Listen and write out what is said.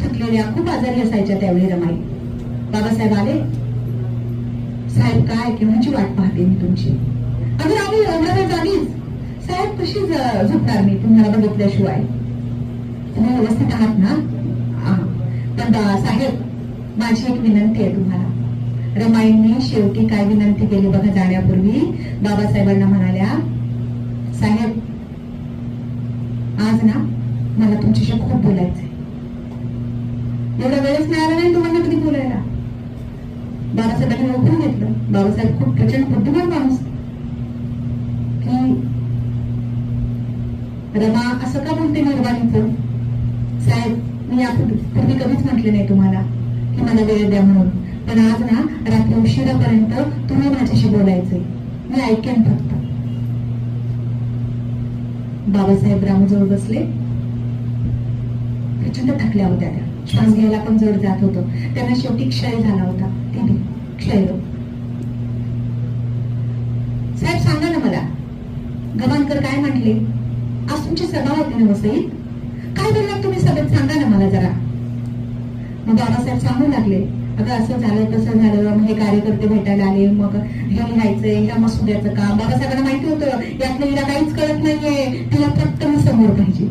थकलेल्या, खूप आजारी असायच्या त्यावेळी रमाई. बाबासाहेब आले. साहेब काय केव्हाची वाट पाहते मी तुमची. अगं आम्ही एवढ्या वेळ जाणीच. साहेब कशी झोपणार मी तुम्हाला बघितल्याशिवाय. तुम्ही व्यवस्थित आहात ना. पण साहेब माझी एक विनंती आहे तुम्हाला. रमाईंनी शेवटी काय विनंती केली बघा जाण्यापूर्वी. बाबासाहेबांना म्हणाल्या, साहेब आज ना मला तुमच्याशी खूप बोलायचंय. एवढा वेळच मिळाला नाही तुम्हाला कधी बोलायला. बाबासाहेबांनी ओळखून घेतलं. बाबासाहेब खूप प्रचंड बुद्धिमान माणूस की रमा असं का म्हणते निर्वाणीचं. साहेब मी यापूर्वी कधीच म्हटले नाही तुम्हाला की मला वेळ द्या म्हणून. पण आज ना रात्री उशिरापर्यंत तुम्ही माझ्याशी बोलायचंय. मी ऐकेन फक्त. बाबासाहेब रामूजवळ बसले. प्रचंड थकल्या होत्या त्या. श्वास घ्यायला पण जड जात होतं. त्यांना शेवटी क्षय झाला होता. टीबी क्षयरोग. साहेब सांगा ना मला, गव्हाणकर काय म्हटले. आज तुमची सभा होती ना वसईत. काय बोललात तुम्ही सभेत सांगा ना मला जरा. मग बाबासाहेब सांगू लागले, अगं असं झालं तसं झालं. मग हे कार्यकर्ते भेटायला आले. मग हे लिहायचंय, ह्या मसुद्याचं काम. बाबासाहेबांना माहिती होतं यातलं हिला काहीच कळत नाहीये. तिला फक्त मी समोर पाहिजे.